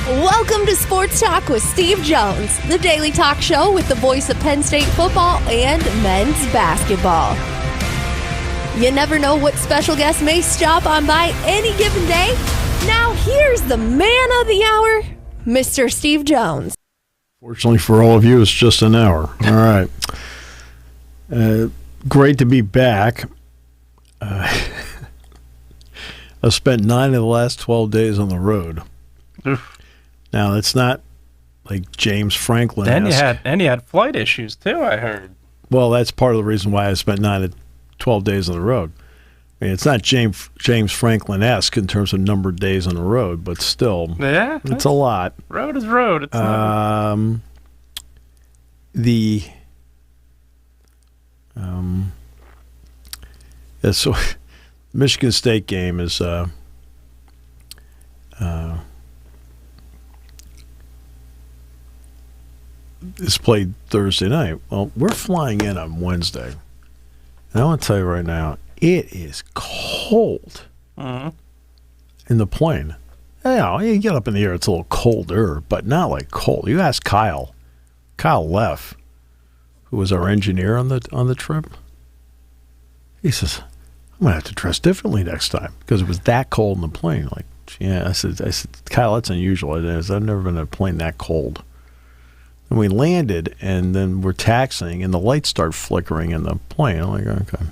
Welcome to Sports Talk with Steve Jones, the daily talk show with the voice of Penn State football and men's basketball. You never know what special guest may stop on by any given day. Now here's the man of the hour, Mr. Steve Jones. Fortunately for all of you, it's just an hour. All right. Great to be back. I spent 9 of the last 12 days on the road. Oof. Now, it's not like James Franklin. And you had flight issues too, I heard. Well, that's part of the reason why I spent 9 to 12 days on the road. I mean, it's not James Franklin-esque in terms of numbered days on the road, but still, yeah, it's a lot. Road is road. It's so Michigan State game is played Thursday night. Well, we're flying in on Wednesday. And I want to tell you right now, it is cold in the plane. Yeah, you get up in the air, it's a little colder, but not like cold. You ask Kyle Leff, who was our engineer on the trip. He says, I'm going to have to dress differently next time because it was that cold in the plane. Like, yeah, I said, Kyle, that's unusual. I've never been in a plane that cold. And we landed, and then we're taxiing, and the lights start flickering in the plane. I'm like, okay.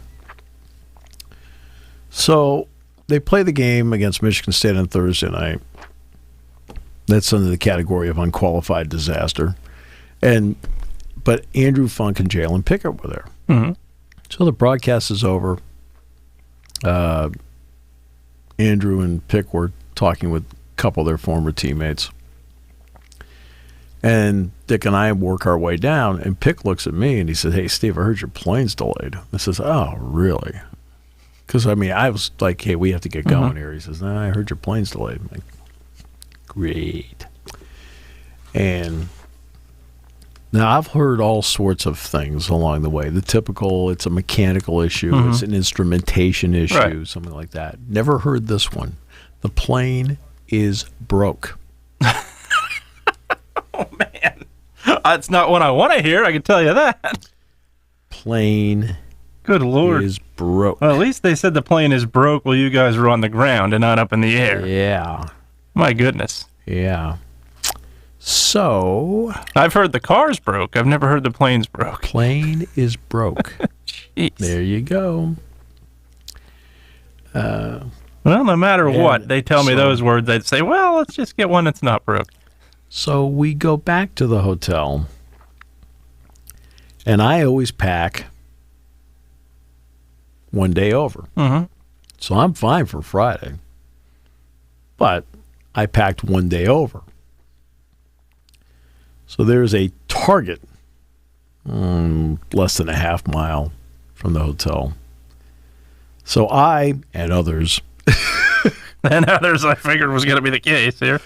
So they play the game against Michigan State on Thursday night. That's under the category of unqualified disaster. But Andrew Funk and Jalen Pickett were there. Mm-hmm. So the broadcast is over. Andrew and Pick were talking with a couple of their former teammates. And Dick and I work our way down, and Pick looks at me, and he said, hey, Steve, I heard your plane's delayed. I says, oh, really? Because, I mean, I was like, hey, we have to get going here. He says, no, I heard your plane's delayed. I'm like, great. And now I've heard all sorts of things along the way. The typical, it's a mechanical issue, it's an instrumentation issue, something like that. Never heard this one. The plane is broke. Oh, man. That's not what I want to hear, I can tell you that. Plane Good Lord. is broke. Well, at least they said the plane is broke while you guys were on the ground and not up in the air. Yeah. My goodness. Yeah. So. I've heard the car's broke. I've never heard the plane's broke. Plane is broke. Jeez. There you go. Well, no matter what, they tell me those words, they'd say, well, let's just get one that's not broke. So we go back to the hotel, and I always pack one day over. Mm-hmm. So I'm fine for Friday, but I packed one day over. So there's a Target less than a half mile from the hotel. So I and others I figured was going to be the case here.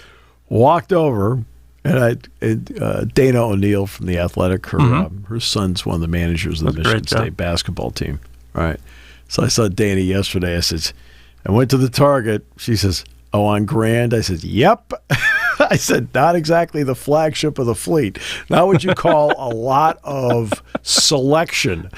Walked over, and Dana O'Neill from the Athletic, her son's one of the managers of the Michigan State basketball team. All right. So I saw Dana yesterday. I said, I went to the Target. She says, oh, on Grand? I said, yep. I said, not exactly the flagship of the fleet. Not what you call a lot of selection,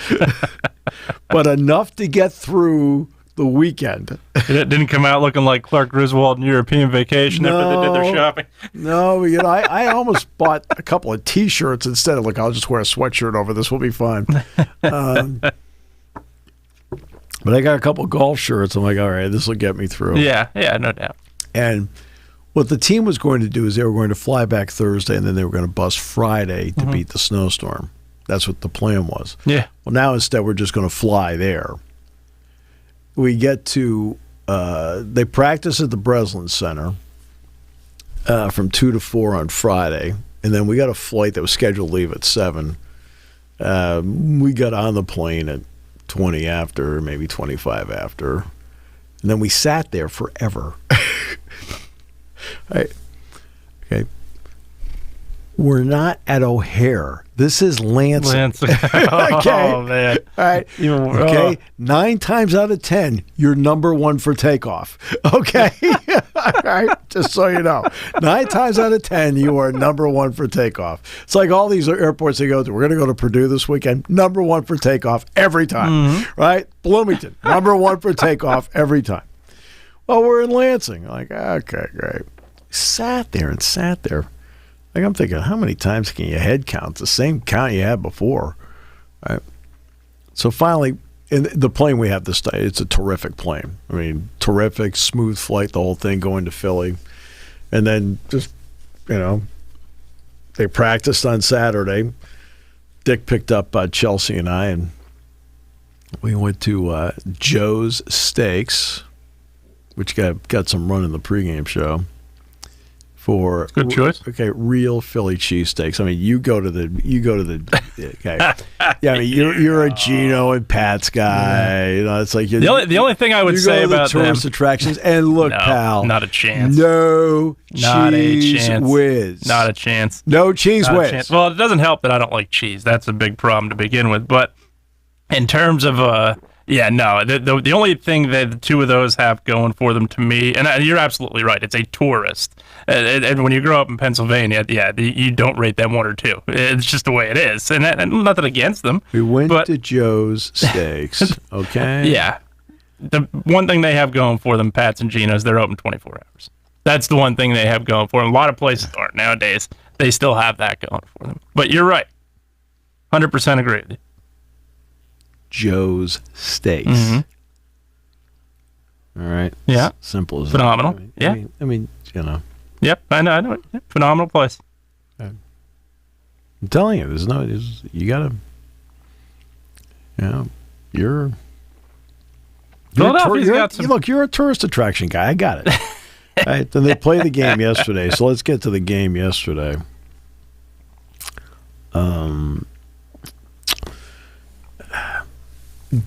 but enough to get through the weekend. It didn't come out looking like Clark Griswold and European Vacation after they did their shopping. No, I almost bought a couple of T-shirts instead of, I'll just wear a sweatshirt over this. We'll be fine. But I got a couple of golf shirts. I'm like, all right, this will get me through. Yeah, no doubt. And what the team was going to do is they were going to fly back Thursday, and then they were going to bus Friday to beat the snowstorm. That's what the plan was. Yeah. Well, now instead we're just going to fly there. We get to they practice at the Breslin Center from 2 to 4 on Friday, and then we got a flight that was scheduled to leave at 7. We got on the plane at 20 after, maybe 25 after, and then we sat there forever. Okay. We're not at O'Hare. This is Lansing. Okay. Oh, man. All right. Okay. 9 times out of 10, you're number 1 for takeoff. Okay. All right. Just so you know. 9 times out of 10, you are number 1 for takeoff. It's like all these airports they go to. We're going to go to Purdue this weekend. Number 1 for takeoff every time. Right? Bloomington. Number 1 for takeoff every time. Well, we're in Lansing. Like, okay, great. Sat there. Like, I'm thinking, how many times can you head count? The same count you had before. Right? So finally, in the plane we have this day, it's a terrific plane. I mean, terrific, smooth flight, the whole thing going to Philly. And then just, they practiced on Saturday. Dick picked up Chelsea and I, and we went to Joe's Steaks, which got some run in the pregame show. For good choice. Okay, real Philly cheesesteaks. I mean, you go to the okay. Yeah, I mean, you're a Gino and Pat's guy. It's like the only thing I would say about the tourist attractions. And look, pal, not a chance. No cheese whiz. Not a chance. No cheese whiz. Well, it doesn't help that I don't like cheese. That's a big problem to begin with. But in terms of the only thing that the two of those have going for them to me, and you're absolutely right, it's a tourist. And when you grow up in Pennsylvania, you don't rate them 1 or 2. It's just the way it is. And nothing against them. We went to Joe's Steaks, okay? Yeah. The one thing they have going for them, Pat's and Gino's, they're open 24 hours. That's the one thing they have going for them. A lot of places aren't nowadays. They still have that going for them. But you're right. 100% agree with you. Joe's Steaks. All right. Yeah. Simple as phenomenal. That. I mean, Yep, I know. Yep. Phenomenal place. I'm telling you, you gotta, you're Philadelphia's got some. Look, you're a tourist attraction guy. I got it. All right. Then they played the game yesterday. So let's get to the game yesterday.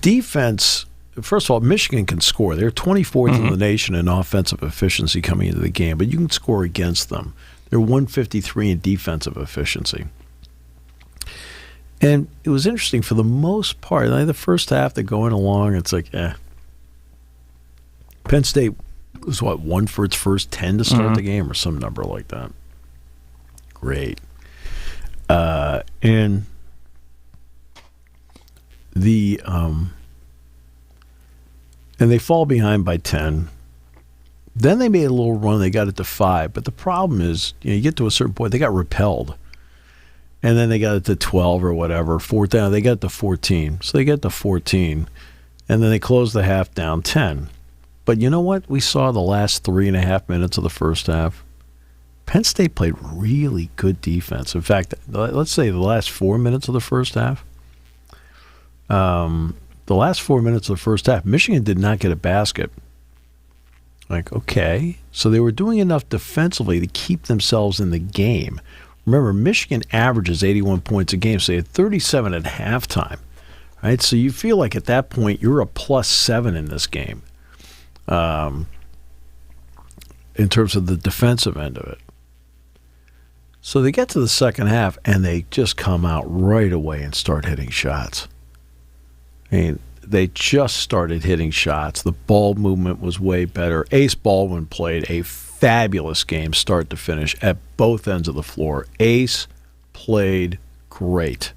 Defense, first of all, Michigan can score. They're 24th in the nation in offensive efficiency coming into the game, but you can score against them. They're 153 in defensive efficiency. And it was interesting for the most part. Like the first half, they're going along. It's like, Penn State was, 1 for its first 10 to start the game or some number like that. Great. And and they fall behind by 10. Then they made a little run. They got it to 5. But the problem is, you get to a certain point, they got repelled. And then they got it to 12 or whatever. They got it to 14. So they get to 14. And then they close the half down 10. But you know what? We saw the last 3.5 minutes of the first half. Penn State played really good defense. In fact, let's say the last 4 minutes of the first half. The last 4 minutes of the first half, Michigan did not get a basket. Like, okay. So they were doing enough defensively to keep themselves in the game. Remember, Michigan averages 81 points a game, so they had 37 at halftime. Right? So you feel like at that point you're a +7 in this game in terms of the defensive end of it. So they get to the second half, and they just come out right away and start hitting shots. I mean, they just started hitting shots. The ball movement was way better. Ace Baldwin played a fabulous game start to finish at both ends of the floor. Ace played great.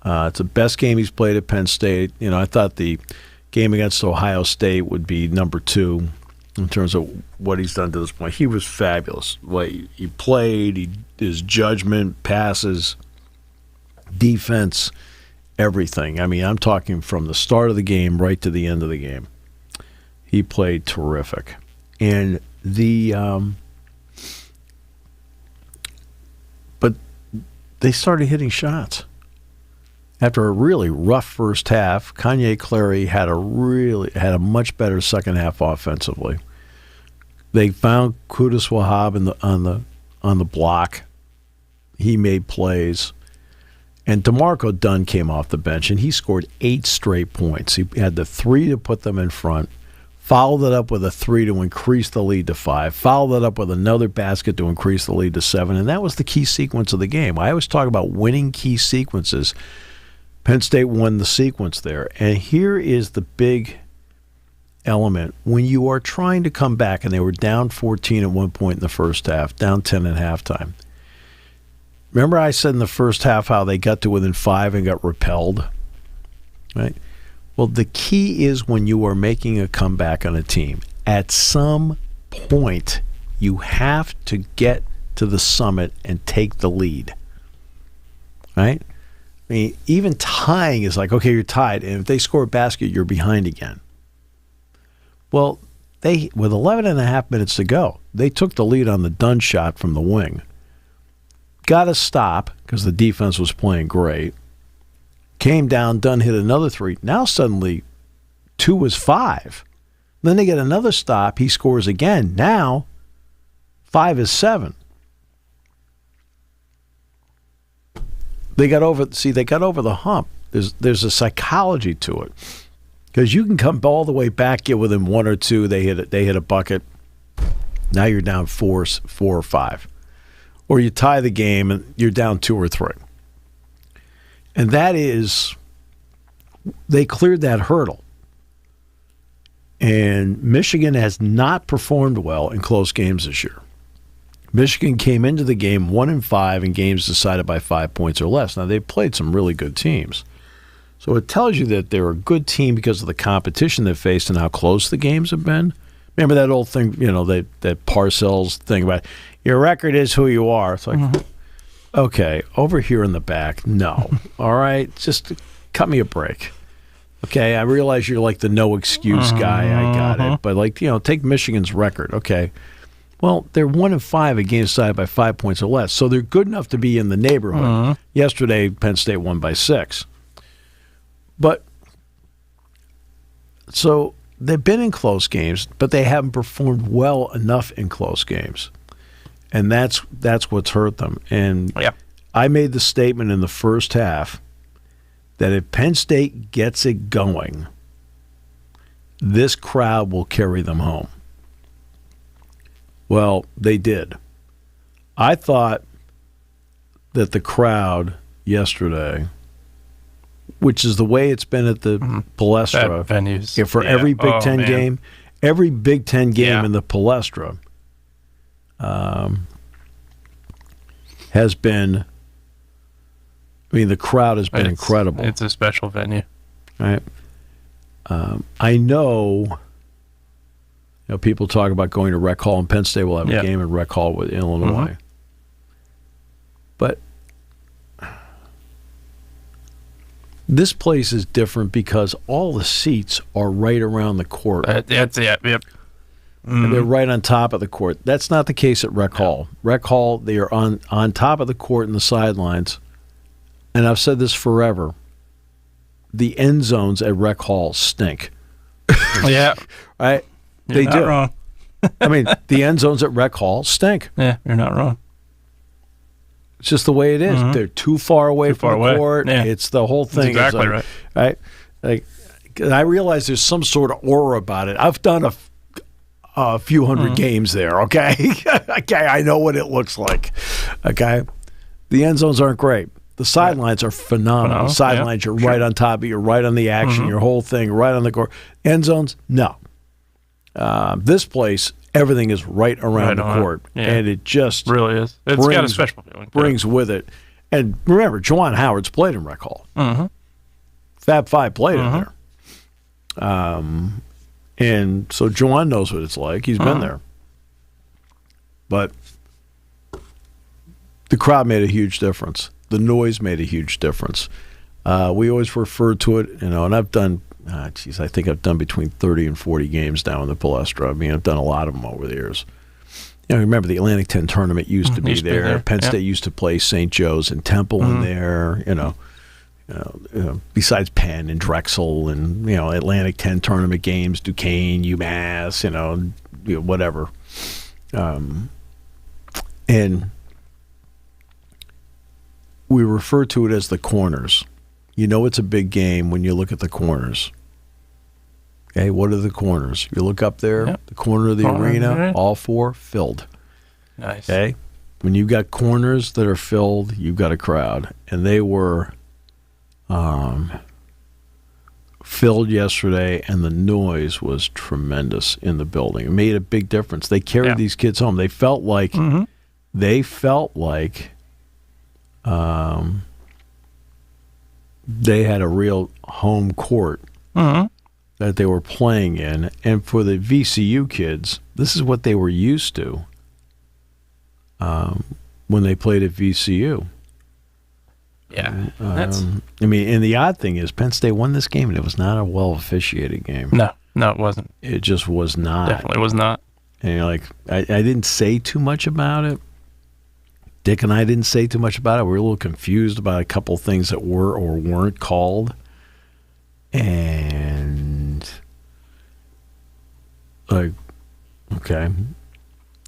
It's the best game he's played at Penn State. I thought the game against Ohio State would be number 2 in terms of what he's done to this point. He was fabulous. He played, his judgment, passes, defense, everything. I mean, I'm talking from the start of the game right to the end of the game. He played terrific. And but they started hitting shots. After a really rough first half, Kanye Clary had a much better second half offensively. They found Qudus Wahab on the block. He made plays. And DeMarco Dunn came off the bench, and he scored 8 straight points. He had the 3 to put them in front, followed it up with a 3 to increase the lead to 5, followed it up with another basket to increase the lead to 7, and that was the key sequence of the game. I always talk about winning key sequences. Penn State won the sequence there. And here is the big element. When you are trying to come back, and they were down 14 at one point in the first half, down 10 at halftime. Remember I said in the first half how they got to within 5 and got repelled? Right? Well, the key is when you are making a comeback on a team, at some point you have to get to the summit and take the lead. Right? I mean, even tying is like, okay, you're tied, and if they score a basket, you're behind again. Well, with 11 and a half minutes to go, they took the lead on the Dunn shot from the wing. Got to stop because the defense was playing great. Came down, Dunn hit another 3. Now suddenly 2 is 5. Then they get another stop. He scores again. Now 5 is 7. They got over the hump. There's a psychology to it. Because you can come all the way back, get within 1 or 2, they hit a bucket. Now you're down 4 or 5. Or you tie the game and you're down 2 or 3. And that is, they cleared that hurdle. And Michigan has not performed well in close games this year. Michigan came into the game 1-5 in games decided by 5 points or less. Now, they've played some really good teams. So it tells you that they're a good team because of the competition they faced and how close the games have been. Remember that old thing, that Parcells thing about your record is who you are. It's like, okay, over here in the back, no. All right, just cut me a break. Okay, I realize you're like the no excuse guy. I got it. But take Michigan's record. Okay. Well, they're 1-5 in games decided by 5 points or less, so they're good enough to be in the neighborhood. Yesterday, Penn State won by 6. But so they've been in close games, but they haven't performed well enough in close games, and that's what's hurt them. And I made the statement in the first half that if Penn State gets it going, this crowd will carry them home. Well, they did. I thought that the crowd yesterday, which is the way it's been at the Palestra venues, for every Big Ten game, every Big Ten game in the Palestra has been. I mean, the crowd has been incredible. It's a special venue, right? I know. People talk about going to Rec Hall, and Penn State will have a game in Rec Hall with Illinois. But this place is different because all the seats are right around the court. That's it. Yep. And they're right on top of the court. That's not the case at Rec Hall. Rec Hall, they are on top of the court and the sidelines. And I've said this forever. The end zones at Rec Hall stink. Yeah. Right? You're not wrong. I mean, the end zones at Rec Hall stink. Yeah, you're not wrong. It's just the way it is. They're too far away from the court. Yeah. It's the whole thing. That's exactly right. Like, I realize there's some sort of aura about it. I've done a few hundred games there, okay? Okay, I know what it looks like, okay? The end zones aren't great. The sidelines are phenomenal. Sidelines, you're right on top of it. You're right on the action. Your whole thing, right on the court. End zones, no. This place, everything is right around the court, and it just really is. It's got a special feeling. Brings with it. And remember, Juwan Howard's played in Rec Hall. Fab Five played in there. And so Juwan knows what it's like. He's been there. But the crowd made a huge difference. The noise made a huge difference. We always refer to it, and I've done, I think I've done between 30 and 40 games now in the Palestra. I mean, I've done a lot of them over the years. Remember the Atlantic 10 tournament used to be there. Penn State used to play St. Joe's and Temple in there, besides Penn and Drexel and, Atlantic 10 tournament games, Duquesne, UMass, whatever. And we refer to it as the corners. It's a big game when you look at the corners. Okay, what are the corners? You look up there, the corner of the arena, all 4 filled. Nice. Okay? When you've got corners that are filled, you've got a crowd. And they were filled yesterday, and the noise was tremendous in the building. It made a big difference. They carried these kids home. They felt like they had a real home court that they were playing in. And for the VCU kids, this is what they were used to when they played at VCU. Yeah. And the odd thing is Penn State won this game, and it was not a well-officiated game. No, it wasn't. It just was not. Definitely was not. And you're like, I didn't say too much about it. Dick and I didn't say too much about it. We were a little confused about a couple things that were or weren't called. And, like, okay.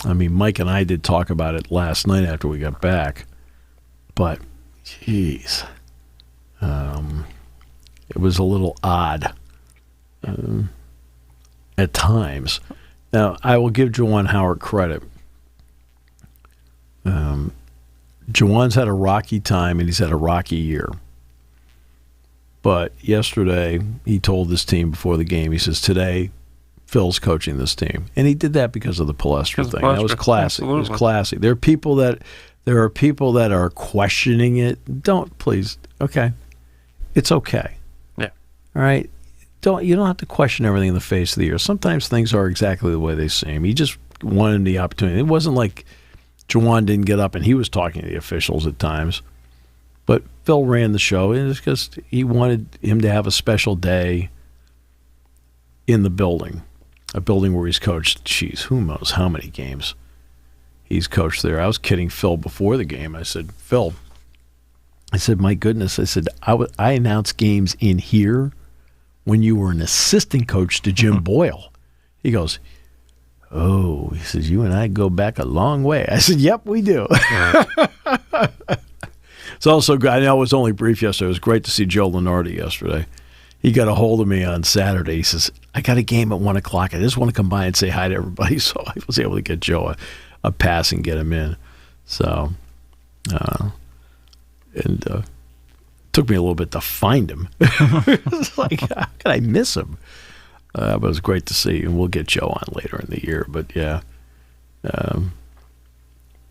Mike and I did talk about it last night after we got back. But, jeez. It was a little odd at times. Now, I will give Juwan Howard credit. Juwan's had a rocky time, and he's had a rocky year. But yesterday, he told this team before the game, he says, today, Phil's coaching this team. And he did that because of the Palestra thing. That was classy. Absolutely. It was classy. There are people that are questioning it. Don't, please. Okay. It's okay. Yeah. All right? You don't have to question everything in the face of the year. Sometimes things are exactly the way they seem. He just wanted the opportunity. It wasn't like Juwan didn't get up and he was talking to the officials at times. But Phil ran the show, and it's because he wanted him to have a special day in the building, a building where he's coached, who knows how many games he's coached there. I was kidding Phil before the game. I said, Phil, my goodness, I announced games in here when you were an assistant coach to Jim Boyle. He goes, oh, he says, you and I go back a long way. I said, yep, we do. It's also good. I know it was only brief yesterday. It was great to see Joe Lenardi yesterday. He got a hold of me on Saturday. He says, I got a game at 1 o'clock. I just want to come by and say hi to everybody. So I was able to get Joe a pass and get him in. So, it took me a little bit to find him. It's like, how could I miss him? But it was great to see, and we'll get Joe on later in the year. But, yeah. But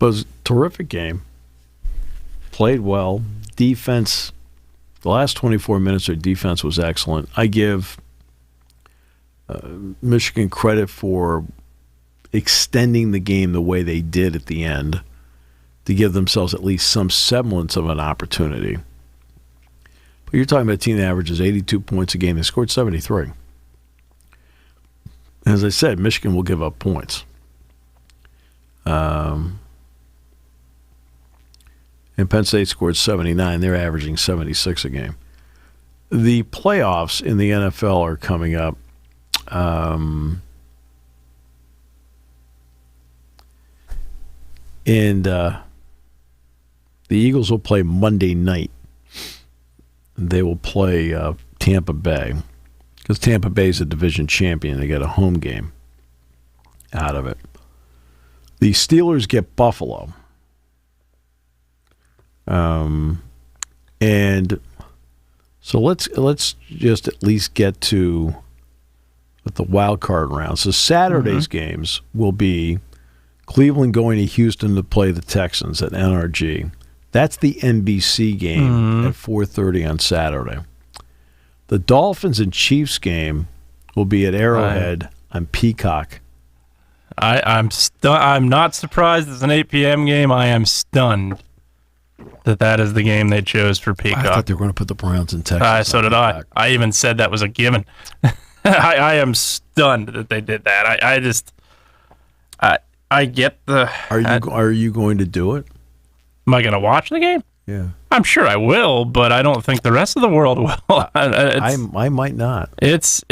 it was a terrific game. Played well. Defense, the last 24 minutes of defense was excellent. I give Michigan credit for extending the game the way they did at the end to give themselves at least some semblance of an opportunity. But you're talking about a team that averages 82 points a game. They scored 73. As I said, Michigan will give up points. And Penn State scored 79. They're averaging 76 a game. The playoffs in the NFL are coming up. And the Eagles will play Monday night. They will play Tampa Bay. Because Tampa Bay is a division champion. They get a home game out of it. The Steelers get Buffalo. And so let's just at least get to the wild card round. So Saturday's games will be Cleveland going to Houston to play the Texans at NRG. That's the NBC game at 4:30 on Saturday. The Dolphins and Chiefs game will be at Arrowhead on Peacock. I'm not surprised it's an 8 p.m. game. I am stunned that is the game they chose for Peacock. I thought they were going to put the Browns in Texas. So did Peacock. I even said that was a given. I am stunned that they did that. I get the. Are you going to do it? Am I going to watch the game? Yeah. I'm sure I will, but I don't think the rest of the world will. I might not. It's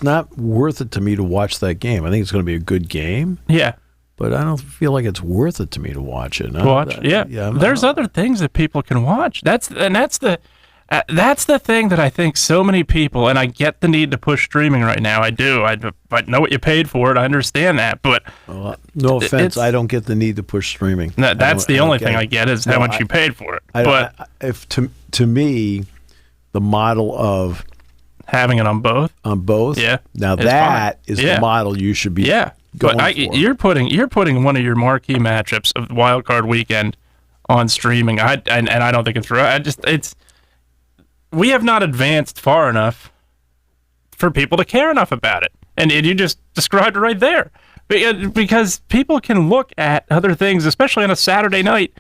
not worth it to me to watch that game. I think it's going to be a good game. Yeah. But I don't feel like it's worth it to me to watch it. There's other things that people can watch. That's the That's the thing that I think so many people, and I get the need to push streaming right now. I do. I know what you paid for it. I understand that, but no offense, I don't get the need to push streaming. That's the only thing I get is how much you paid for it. If to me, the model of having it on both, yeah. Now that is the model you should be. Yeah, going but you're putting one of your marquee matchups of Wild Card Weekend on streaming. I don't think it's right. We have not advanced far enough for people to care enough about it. And you just described it right there. Because people can look at other things, especially on a Saturday night.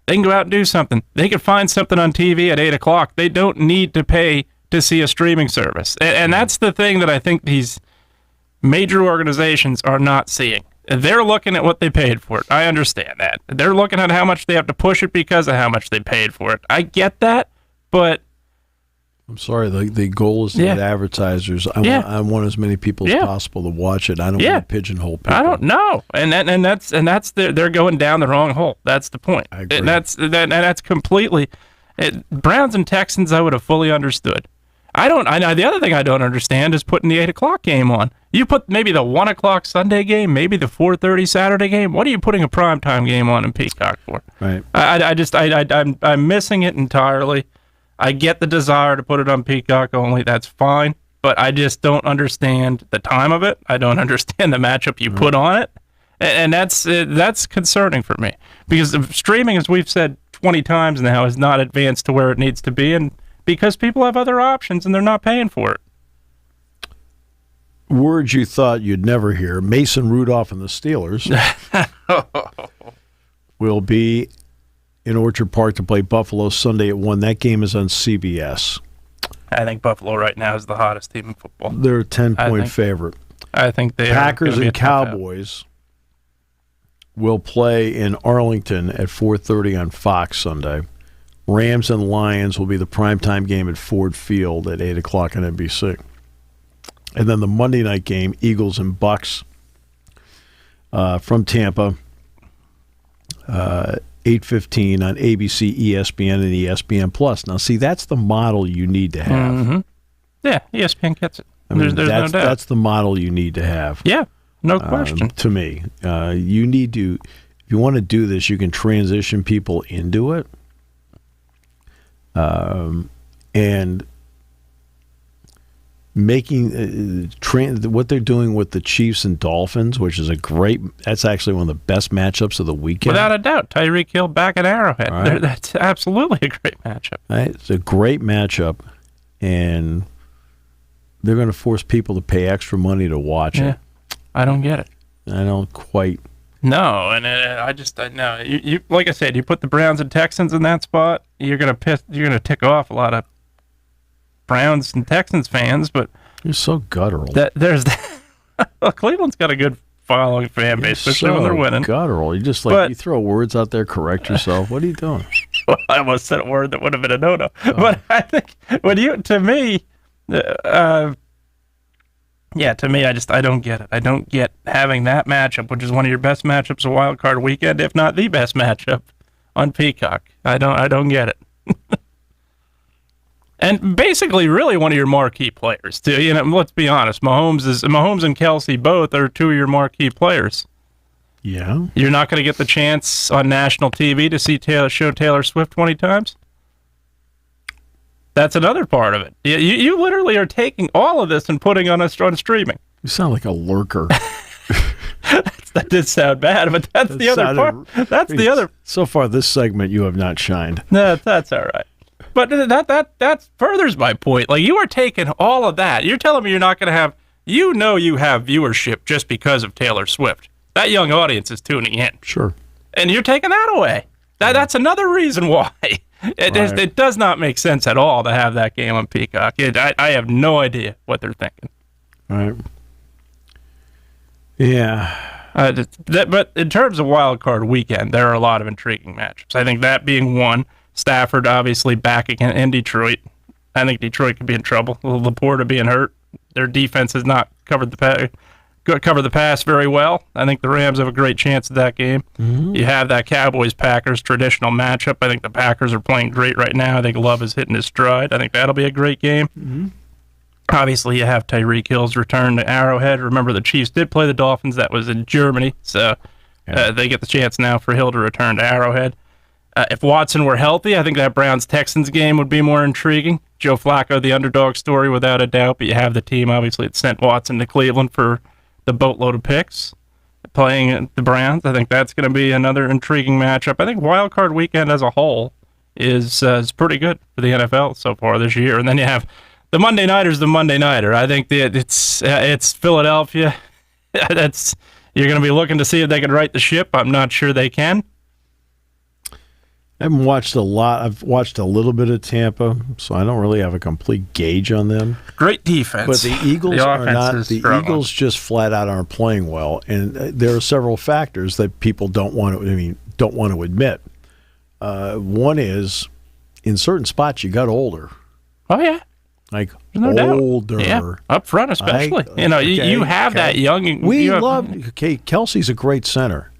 They can go out and do something. They can find something on TV at 8 o'clock. They don't need to pay to see a streaming service. And that's the thing that I think these major organizations are not seeing. They're looking at what they paid for it. I understand that. They're looking at how much they have to push it because of how much they paid for it. I get that, but I'm sorry. The goal is to get advertisers. I want as many people as possible to watch it. I don't want to pigeonhole people. I don't know, and that's they're going down the wrong hole. That's the point. I agree. And that's completely. Browns and Texans, I would have fully understood. The other thing I don't understand is putting the 8 o'clock game on. You put maybe the 1 o'clock Sunday game, maybe the 4:30 Saturday game. What are you putting a primetime game on in Peacock for? Right. I'm missing it entirely. I get the desire to put it on Peacock only. That's fine. But I just don't understand the time of it. I don't understand the matchup you put on it. And that's concerning for me. Because streaming, as we've said 20 times now, is not advanced to where it needs to be. And because people have other options and they're not paying for it. Words you thought you'd never hear. Mason Rudolph and the Steelers will be in Orchard Park to play Buffalo Sunday at 1. That game is on CBS. I think Buffalo right now is the hottest team in football. They're a 10-point favorite. I think they Packers and Cowboys will play in Arlington at 4:30 on Fox Sunday. Rams and Lions will be the primetime game at Ford Field at 8 o'clock on NBC. And then the Monday night game, Eagles and Bucks from Tampa, 8:15 on ABC, ESPN, and ESPN Plus. Now, see, that's the model you need to have. Mm-hmm. Yeah, ESPN gets it. There's no doubt. That's the model you need to have. Yeah, no question. To me, you need to. If you want to do this, you can transition people into it, and making what they're doing with the Chiefs and Dolphins, which is that's actually one of the best matchups of the weekend. Without a doubt. Tyreek Hill back at Arrowhead. Right. That's absolutely a great matchup. Right. It's a great matchup, and they're going to force people to pay extra money to watch it. I don't get it. I don't quite. No, and I know. You like I said, you put the Browns and Texans in that spot, you're going to tick off a lot of Browns and Texans fans, but you're so guttural. Well, Cleveland's got a good following fan base, especially when they're winning. Guttural. You just you throw words out there, correct yourself. What are you doing? Well, I almost said a word that would have been a no-no. Oh. But I think to me, I don't get it. I don't get having that matchup, which is one of your best matchups of Wild Card Weekend, if not the best matchup on Peacock. I don't get it. And basically, really one of your marquee players, too. You know, let's be honest. Mahomes and Kelsey both are two of your marquee players. Yeah. You're not going to get the chance on national TV to see Taylor Swift 20 times? That's another part of it. You literally are taking all of this and putting on streaming. You sound like a lurker. That did sound bad, but that's the other part. That's the other. So far, this segment, you have not shined. No, that's all right. But that furthers my point. Like, you are taking all of that. You're telling me you're not going to have, you have viewership just because of Taylor Swift. That young audience is tuning in. Sure. And you're taking that away. That's another reason why. It does not make sense at all to have that game on Peacock. I have no idea what they're thinking. All right. Yeah. But in terms of Wild Card Weekend, there are a lot of intriguing matchups. I think that being one. Stafford obviously back again in Detroit. I think Detroit could be in trouble. Laporta being hurt. Their defense has not covered the cover the pass very well. I think the Rams have a great chance at that game. You have that Cowboys-Packers traditional matchup. I think the Packers are playing great right now. I think Love is hitting his stride. I think that'll be a great game. Obviously, you have Tyreek Hill's return to Arrowhead. Remember, the Chiefs did play the Dolphins. That was in Germany, so they get the chance now for Hill to return to Arrowhead. If Watson were healthy, I think that Browns-Texans game would be more intriguing. Joe Flacco, the underdog story, without a doubt, but you have the team, obviously, that sent Watson to Cleveland for the boatload of picks. Playing the Browns, I think that's going to be another intriguing matchup. I think Wild Card Weekend as a whole is pretty good for the NFL so far this year. And then you have the Monday Nighter's the Monday Nighter. I think it's Philadelphia. You're going to be looking to see if they can right the ship. I'm not sure they can. I haven't watched a lot. I've watched a little bit of Tampa, so I don't really have a complete gauge on them. Great defense. But the Eagles are not. The Eagles just flat out aren't playing well, and there are several factors that people don't want to admit. One is, in certain spots, you got older. Oh yeah, like no older. Doubt. Yeah, up front especially. You have that young. Kelsey's a great center.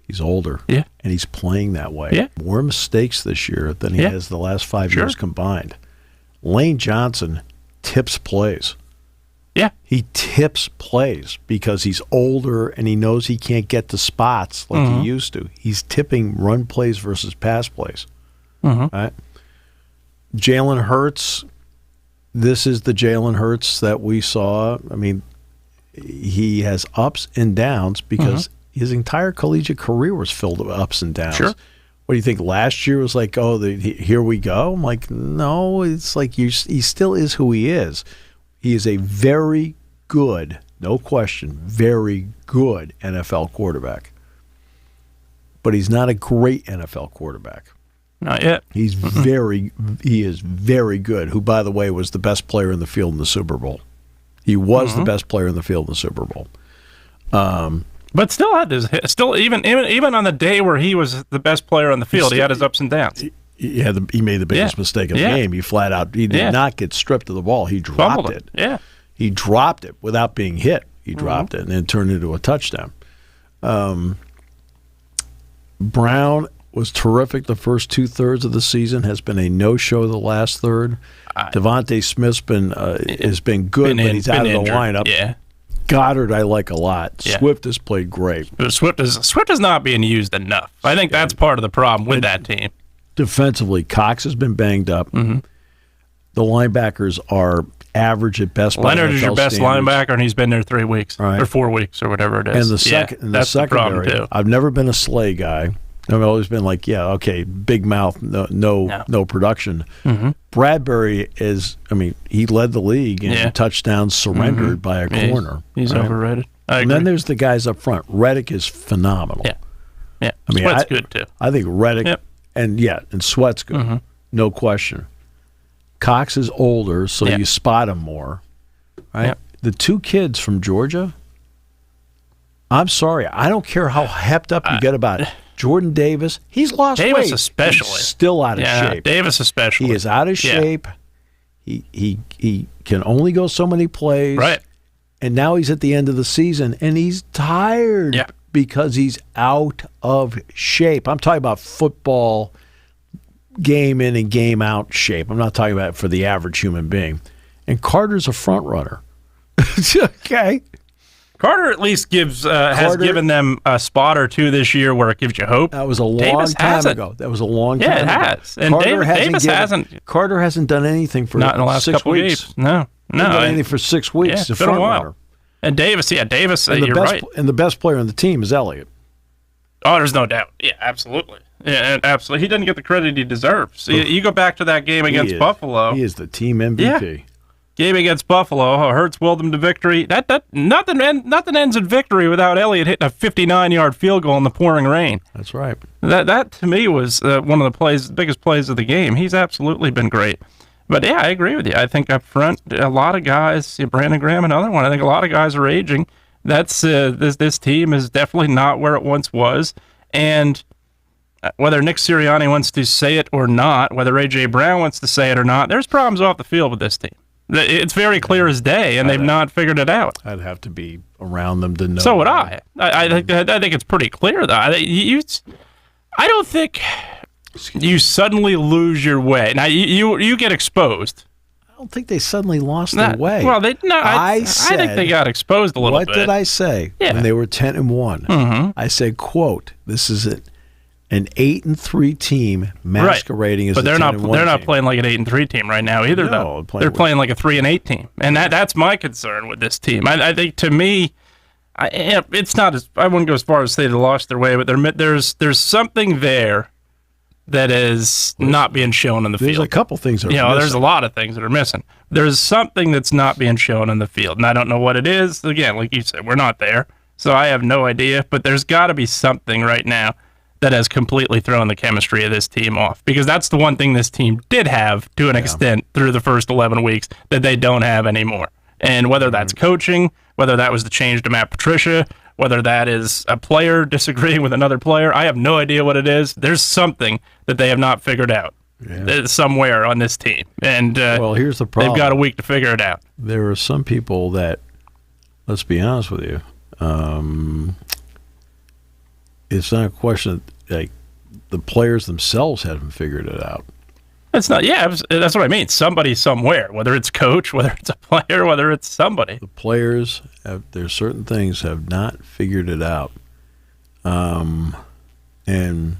He's older, yeah, and he's playing that way. Yeah. More mistakes this year than he has the last 5 years combined. Lane Johnson tips plays. Yeah. He tips plays because he's older and he knows he can't get to spots like he used to. He's tipping run plays versus pass plays. Right? Jalen Hurts, this is the Jalen Hurts that we saw. I mean, he has ups and downs because his entire collegiate career was filled with ups and downs. Sure. What do you think? Last year was like, here we go? I'm like, no, it's like he still is who he is. He is a very good, no question, very good NFL quarterback. But he's not a great NFL quarterback. Not yet. He is very good, who, by the way, was the best player in the field in the Super Bowl. He was the best player in the field in the Super Bowl. But still had this. Still, even on the day where he was the best player on the field, he had his ups and downs. He made the biggest mistake of the game. He did not get stripped of the ball. He dropped it. Yeah, he dropped it without being hit. He dropped it and then turned it into a touchdown. Brown was terrific the first 2/3 of the season. Has been a no-show the last third. Devontae Smith's has been good, but he's out of the lineup. Yeah. Goddard I like a lot. Yeah. Swift has played great. Swift is not being used enough. I think that's part of the problem with that team. Defensively, Cox has been banged up. The linebackers are average at best. Leonard is your best linebacker, and he's been there 3 weeks or 4 weeks or whatever it is. And the secondary, the problem too. I've never been a Slay guy. I've always been like, big mouth, no production. Bradbury he led the league in touchdowns surrendered by a corner. He's overrated. And then there's the guys up front. Reddick is phenomenal. Yeah. Sweat's good too. I think Reddick and Sweat's good, no question. Cox is older, so you spot him more, right? Yep. The two kids from Georgia, I'm sorry, I don't care how hepped up you get about it. Jordan Davis, he's lost weight. Davis especially. He's still out of shape. Davis especially. He is out of shape. He can only go so many plays. Right. And now he's at the end of the season, and he's tired because he's out of shape. I'm talking about football game in and game out shape. I'm not talking about it for the average human being. And Carter's a front runner. Okay. Carter at least has given them a spot or two this year where it gives you hope. That was a long time ago. Yeah, it has. And Davis hasn't. Carter hasn't done anything for not in the last 6 couple weeks. Games. No. Done anything for 6 weeks. Yeah, it's been a while. Runner. And Davis, you're right. And the best player on the team is Elliott. Oh, there's no doubt. Yeah, absolutely. Yeah, absolutely. He doesn't get the credit he deserves. You go back to that game against Buffalo. He is the team MVP. Yeah. Game against Buffalo, Hurts willed them to victory. That nothing ends in victory without Elliott hitting a 59-yard field goal in the pouring rain. That's right. That to me was one of the biggest plays of the game. He's absolutely been great. But yeah, I agree with you. I think up front, a lot of guys, Brandon Graham, another one. I think a lot of guys are aging. That's this team is definitely not where it once was. And whether Nick Sirianni wants to say it or not, whether A.J. Brown wants to say it or not, there's problems off the field with this team. It's very clear as day, and they've not figured it out. I'd have to be around them to know. So would I. I think it's pretty clear, though. I don't think you suddenly lose your way. Now, you get exposed. I don't think they suddenly lost their way. Well, I think they got exposed a little bit. What did I say when they were 10-1? Mm-hmm. I said, "quote This is an 8-3 team masquerading as a 10-1 team." But they're not playing like an 8-3 team right now either. No, though they're playing like a 3-8 team, and that's my concern with this team. I think, to me, it's not as, I wouldn't go as far as say they lost their way, but there's something there that is not being shown in the field. There's a couple things that are missing. There's a lot of things that are missing. There's something that's not being shown in the field, and I don't know what it is. Again, like you said, we're not there, so I have no idea, but there's got to be something right now that has completely thrown the chemistry of this team off, because that's the one thing this team did have to an extent through the first 11 weeks that they don't have anymore. And whether that's coaching, whether that was the change to Matt Patricia, whether that is a player disagreeing with another player, I have no idea what it is. There's something that they have not figured out somewhere on this team. And well, here's the problem. They've got a week to figure it out. There are some people that, let's be honest with you, it's not a question like the players themselves haven't figured it out. It's not. Yeah, that's what I mean. Somebody somewhere, whether it's coach, whether it's a player, whether it's somebody. The players there's certain things have not figured it out. And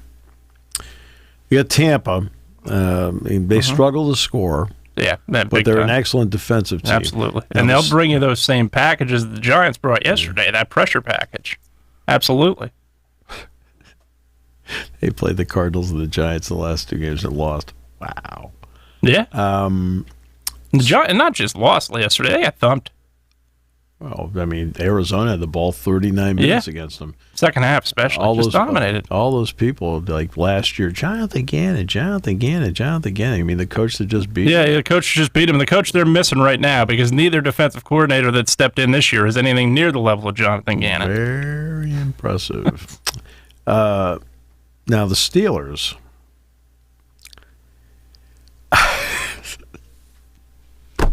you got Tampa. They struggle to score. Yeah, but they're an excellent defensive team. Absolutely, and they'll bring you those same packages the Giants brought yesterday. That pressure package. Absolutely. They played the Cardinals and the Giants the last 2 games and lost. Wow. Yeah. The Giants not just lost yesterday; they got thumped. Well, I mean, Arizona had the ball 39 minutes against them. Second half, especially, dominated. All those people, like last year, Jonathan Gannon. I mean, the coach that just beat him. Yeah, the coach just beat him. The coach they're missing right now, because neither defensive coordinator that stepped in this year is anything near the level of Jonathan Gannon. Very impressive. Now, the Steelers.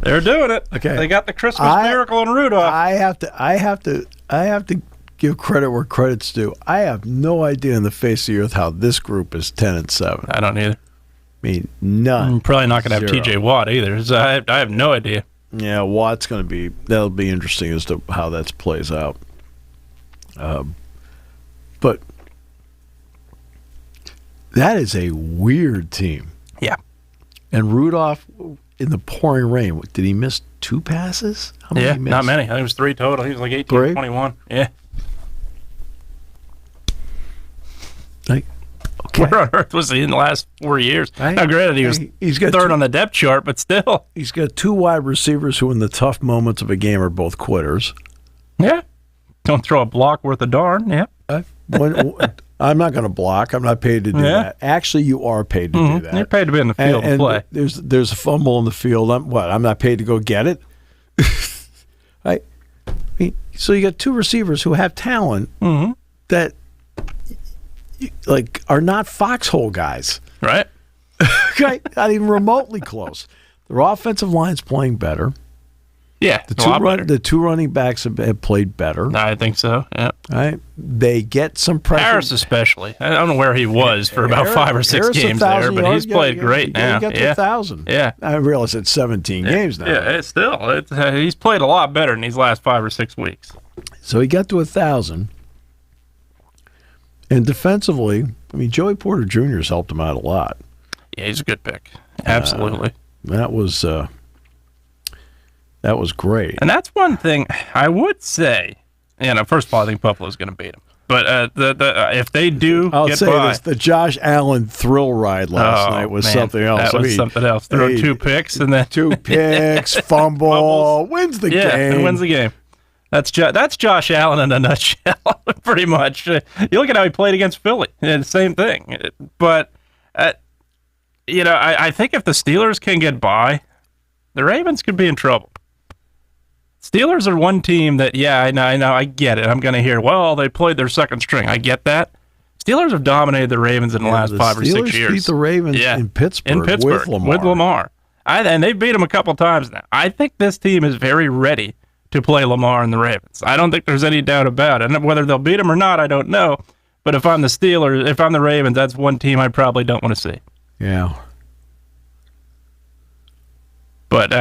They're doing it. Okay. They got the Christmas miracle in Rudolph. I have to give credit where credit's due. I have no idea in the face of the earth how this group is 10-7. I don't either. I mean, none. I'm probably not going to have T.J. Watt either. So I have no idea. Yeah, Watt's going to be. That'll be interesting as to how that plays out. But that is a weird team. Yeah. And Rudolph, in the pouring rain, did he miss 2 passes? How many he missed? Not many. I think it was 3 total. He was like 18 or 21. Yeah. Like, okay. Where on earth was he in the last 4 years? Right. Now, granted, he's got third on the depth chart, but still. He's got 2 wide receivers who, in the tough moments of a game, are both quitters. Yeah. Don't throw a block worth a darn. Yeah. I'm not going to block. I'm not paid to do that. Actually, you are paid to do that. You're paid to be in the field and play. There's a fumble in the field. I'm not paid to go get it. So you got 2 receivers who have talent that are not foxhole guys. Right. Okay, not even remotely close. Their offensive line's playing better. Yeah, the 2 running backs have played better. I think so. Yeah. Right. They get some pressure. Harris especially. I don't know where he was for about 5 or 6 games there, but he's played great now. He got to 1,000. Yeah. I realize it's 17 games now. Yeah, he's played a lot better in these last 5 or 6 weeks. So he got to 1,000. And defensively, I mean, Joey Porter Jr. has helped him out a lot. Yeah, he's a good pick. Absolutely. That was great. And that's one thing I would say. First of all, I think Buffalo's going to beat them. But if they do get by, the Josh Allen thrill ride last night was something else. That was something else. Throw 2 picks and then 2 picks, fumble, wins the game. Yeah, and wins the game. That's Josh Allen in a nutshell, pretty much. You look at how he played against Philly. Same thing. But I think if the Steelers can get by, the Ravens could be in trouble. Steelers are one team that, I know, I get it. I'm going to hear, well, they played their second string. I get that. Steelers have dominated the Ravens in the last 5 or 6 years. Steelers beat the Ravens in Pittsburgh with Lamar. And they've beat them a couple times now. I think this team is very ready to play Lamar and the Ravens. I don't think there's any doubt about it. And whether they'll beat them or not, I don't know. But if I'm the Steelers, if I'm the Ravens, that's one team I probably don't want to see. Yeah. But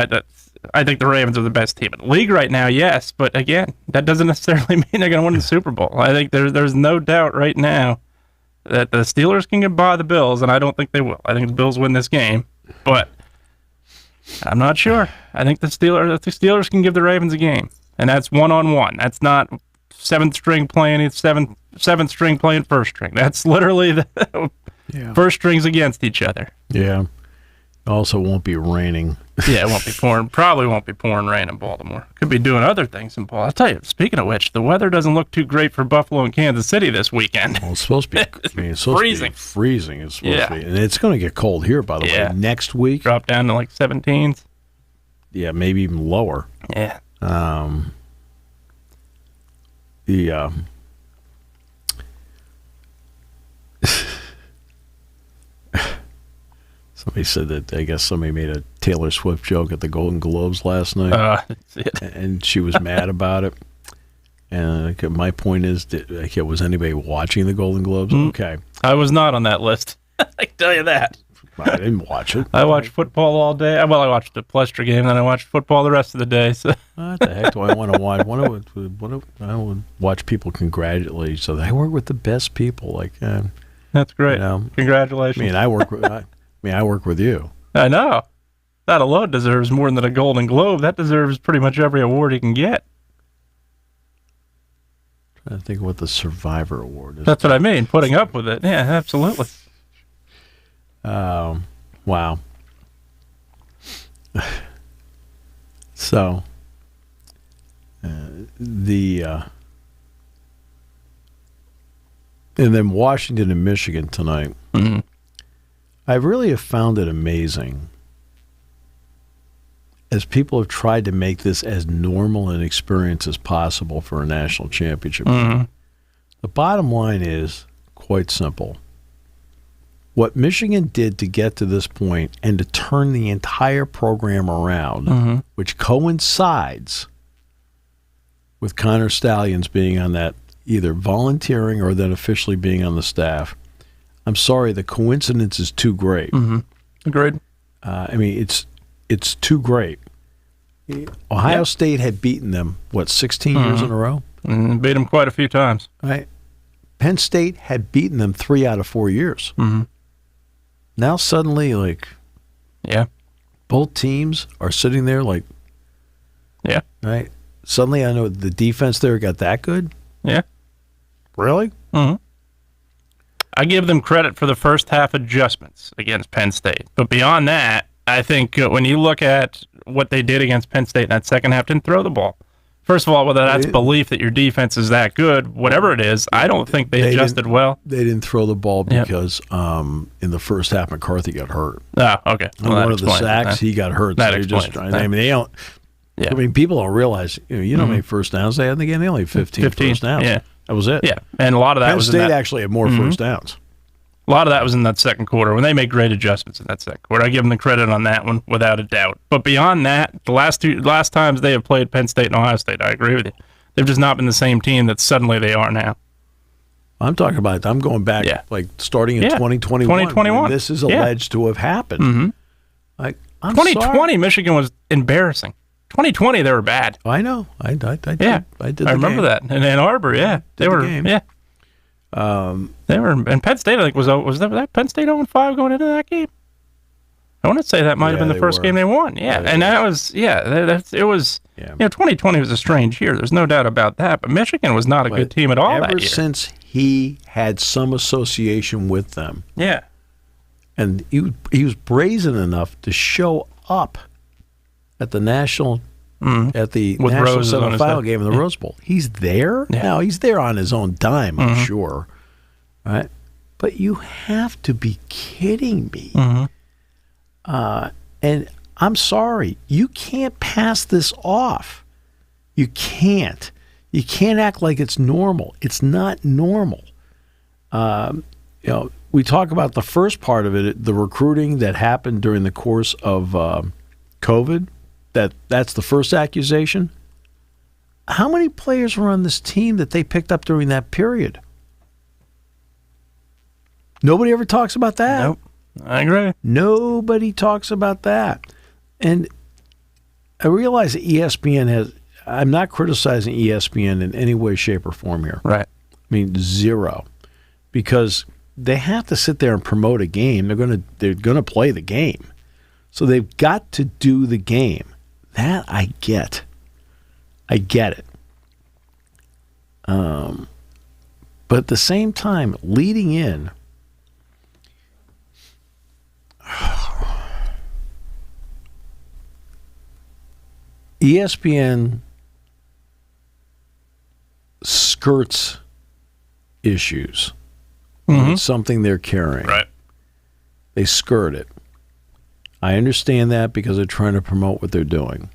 I think the Ravens are the best team in the league right now, yes. But again, that doesn't necessarily mean they're going to win the Super Bowl. I think there's no doubt right now that the Steelers can get by the Bills, and I don't think they will. I think the Bills win this game, but I'm not sure. I think the Steelers can give the Ravens a game, and that's 1-on-1. That's not seventh string playing seventh string playing first string. That's literally the first strings against each other. Yeah. Also won't be raining. Yeah, it won't be pouring. Probably won't be pouring rain in Baltimore. Could be doing other things in Baltimore. I'll tell you, speaking of which, the weather doesn't look too great for Buffalo and Kansas City this weekend. Well, it's supposed to be, it's supposed freezing. To be freezing. It's supposed to be. And it's going to get cold here, by the way. Next week. Drop down to like 17s. Yeah, maybe even lower. Yeah. Somebody said that, I guess somebody made a Taylor Swift joke at the Golden Globes last night. And she was mad about it. And my point is, was anybody watching the Golden Globes? Okay. I was not on that list. I can tell you that. I didn't watch it. I watched football all day. Well, I watched the Plestra game, and then I watched football the rest of the day. So. What the heck do I want to watch? I would watch people congratulate each other. I work with the best people. That's great. Congratulations. I work with you. I know. That alone deserves more than a Golden Globe. That deserves pretty much every award he can get. I think what the Survivor Award is. That's what I mean. Putting up with it. Yeah, absolutely. Wow. So, and then Washington and Michigan tonight. Mm-hmm. I really have found it amazing as people have tried to make this as normal an experience as possible for a national championship. Mm-hmm. The bottom line is quite simple. What Michigan did to get to this point and to turn the entire program around, which coincides with Connor Stallions being on that, either volunteering or then officially being on the staff, I'm sorry, the coincidence is too great. Mm-hmm. Agreed. It's too great. Ohio State had beaten them, 16 years in a row? Beat them quite a few times. Right. Penn State had beaten them 3 out of 4 years. Mm-hmm. Now suddenly, both teams are sitting there right? Suddenly I know the defense there got that good? Yeah. Really? Mm-hmm. I give them credit for the first half adjustments against Penn State. But beyond that, I think when you look at what they did against Penn State in that second half, didn't throw the ball. First of all, whether that's belief that your defense is that good, whatever it is, I don't think they adjusted well. They didn't throw the ball because in the first half, McCarthy got hurt. Oh, okay. Well, one of the sacks, he got hurt. That so explains it. They don't. Yeah. People don't realize. You know how many first downs they had in the game? They only had 15 first downs. Yeah, that was it. Yeah, and a lot of that Penn State actually had more first downs. A lot of that was in that second quarter when they made great adjustments in that second quarter. I give them the credit on that one without a doubt. But beyond that, the last times they have played Penn State and Ohio State, I agree with you. They've just not been the same team that suddenly they are now. I'm talking about. I'm going back starting in 2021. 2021. This is alleged to have happened. Mm-hmm. 2020, Michigan was embarrassing. 2020, they were bad. I know. I did. I remember that in Ann Arbor. Yeah, they were. Yeah. They were, and Penn State, I think, was that Penn State 0-5 going into that game? I want to say that might have been the first game they won. Yeah, and that was, it was, 2020 was a strange year. There's no doubt about that. But Michigan was not a good team at all that year. Ever since he had some association with them. Yeah. And he was brazen enough to show up at the national semifinal game in the Rose Bowl. He's there? Yeah. Now, he's there on his own dime, I'm sure. Right? But you have to be kidding me. And I'm sorry, you can't pass this off. You can't. You can't act like it's normal. It's not normal. We talk about the first part of it, the recruiting that happened during the course of COVID, that's the first accusation. How many players were on this team that they picked up during that period? Nobody ever talks about that. Nope. I agree. Nobody talks about that. And I realize that ESPN has, I'm not criticizing ESPN in any way, shape, or form here. Right. I mean, zero. Because they have to sit there and promote a game. They're gonna play the game. So they've got to do the game. That I get. I get it. But at the same time, leading in, ESPN skirts issues. It's something they're carrying. Right. They skirt it. I understand that because they're trying to promote what they're doing.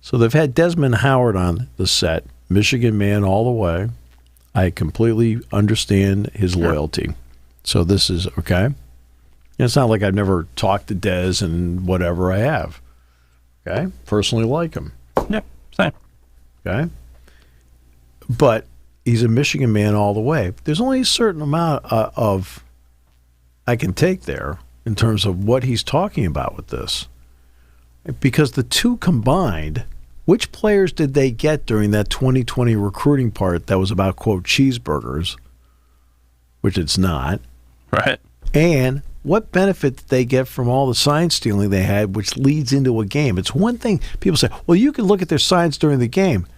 So they've had Desmond Howard on the set, Michigan man all the way. I completely understand his loyalty. So this is okay. It's not like I've never talked to Des and whatever I have. Okay? Personally like him. Yeah, same. Okay? But he's a Michigan man all the way. There's only a certain amount of I can take there in terms of what he's talking about with this. Because the two combined, which players did they get during that 2020 recruiting part that was about, quote, cheeseburgers, which it's not. Right. And what benefit did they get from all the sign stealing they had, which leads into a game? It's one thing people say, well, you can look at their signs during the game.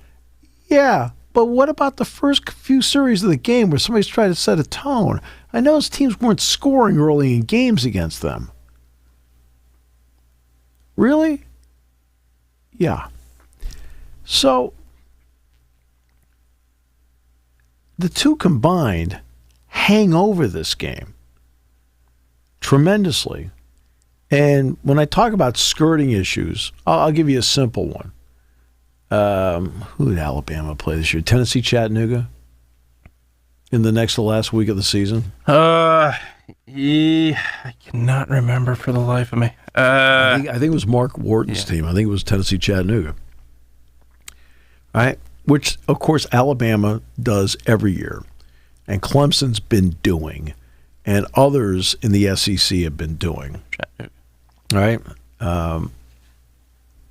Yeah, but what about the first few series of the game where somebody's trying to set a tone? I know his teams weren't scoring early in games against them. Really? Yeah. So the two combined hang over this game tremendously. And when I talk about skirting issues, I'll give you a simple one. Who did Alabama play this year? Tennessee, Chattanooga? In the next to last week of the season? I cannot remember for the life of me. I think it was Mark Wharton's team. I think it was Tennessee, Chattanooga. All right? Which, of course, Alabama does every year. And Clemson's been doing. And others in the SEC have been doing. All right?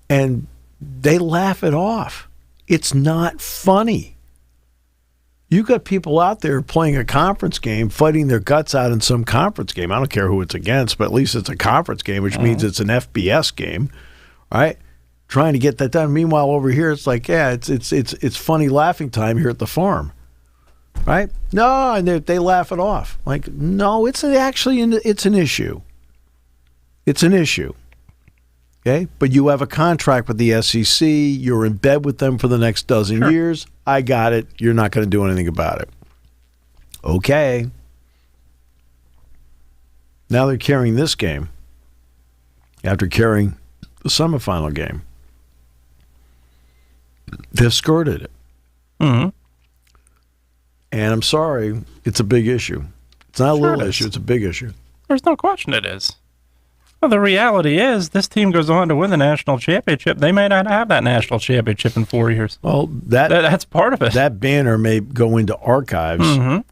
And they laugh it off. It's not funny. You got people out there playing a conference game, fighting their guts out in some conference game. I don't care who it's against, but at least it's a conference game, which means it's an FBS game, right? Trying to get that done. Meanwhile, over here, it's like, yeah, it's funny laughing time here at the farm, right? No, and they laugh it off. Like, no, it's an issue. It's an issue. Okay, but you have a contract with the SEC. You're in bed with them for the next dozen years. I got it. You're not going to do anything about it. Okay. Now they're carrying this game after carrying the semifinal game. They've skirted it. Mm-hmm. And I'm sorry, it's a big issue. It's not a little issue. It's a big issue. There's no question it is. Well, the reality is this team goes on to win the national championship. They may not have that national championship in 4 years. Well, that's part of it. That banner may go into archives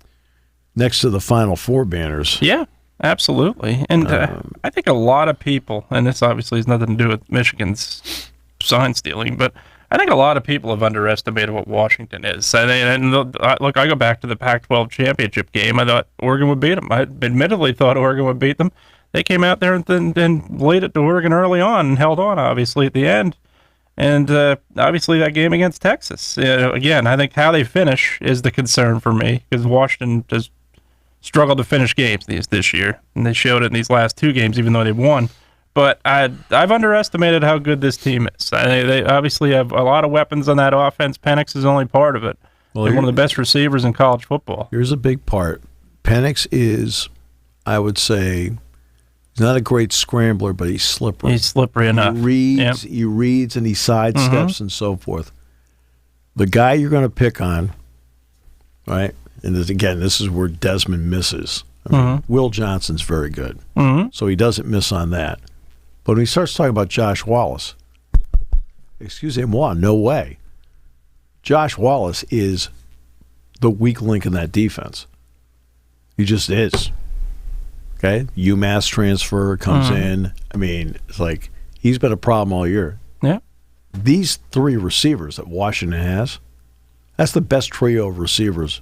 next to the Final Four banners. Yeah, absolutely. And I think a lot of people, and this obviously has nothing to do with Michigan's sign stealing, but I think a lot of people have underestimated what Washington is. Look, I go back to the Pac-12 championship game. I thought Oregon would beat them. I admittedly thought Oregon would beat them. They came out there and laid it to Oregon early on and held on, obviously, at the end. And obviously that game against Texas. Again, I think how they finish is the concern for me because Washington has struggled to finish games this year. And they showed it in these last two games, even though they've won. But I've underestimated how good this team is. They obviously have a lot of weapons on that offense. Penix is only part of it. Well, they're one of the best receivers in college football. Here's a big part. Penix is, I would say, he's not a great scrambler, but he's slippery. He's slippery enough. He reads and he sidesteps and so forth. The guy you're going to pick on, right? And this is where Desmond misses. I mean, Will Johnson's very good, so he doesn't miss on that. But when he starts talking about Josh Wallace, no way. Josh Wallace is the weak link in that defense. He just is. Okay? UMass transfer comes in. I mean, it's like he's been a problem all year. Yeah. These three receivers that Washington has, that's the best trio of receivers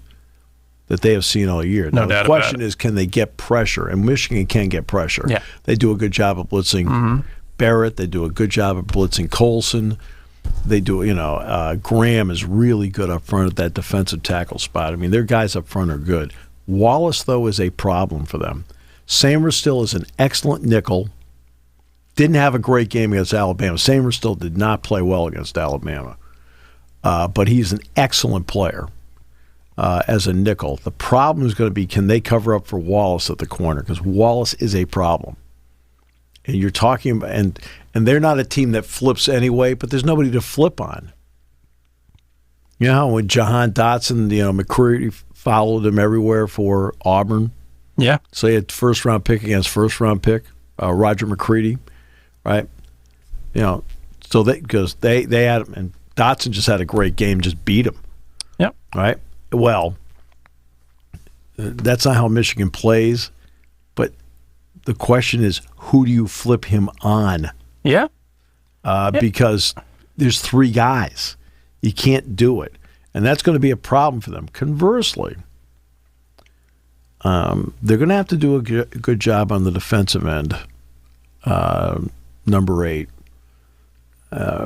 that they have seen all year. No now, doubt the question about it. is, can they get pressure? And Michigan can get pressure. Yeah. They do a good job of blitzing Barrett. They do a good job of blitzing Colson. They do, Graham is really good up front at that defensive tackle spot. I mean, their guys up front are good. Wallace, though, is a problem for them. Samerstill is an excellent nickel. Didn't have a great game against Alabama. Samerstill did not play well against Alabama. But he's an excellent player as a nickel. The problem is going to be, can they cover up for Wallace at the corner? Because Wallace is a problem. And you're talking about, and they're not a team that flips anyway, but there's nobody to flip on. You know how when Jahan Dotson, McCreary followed him everywhere for Auburn? Yeah. So he had first-round pick against first-round pick, Roger McCready, right? So because they had him, and Dotson just had a great game, just beat him. Yep. Right? Well, that's not how Michigan plays, but the question is, who do you flip him on? Yeah. Because there's three guys. You can't do it. And that's going to be a problem for them. Conversely, they're going to have to do a good job on the defensive end, number 8,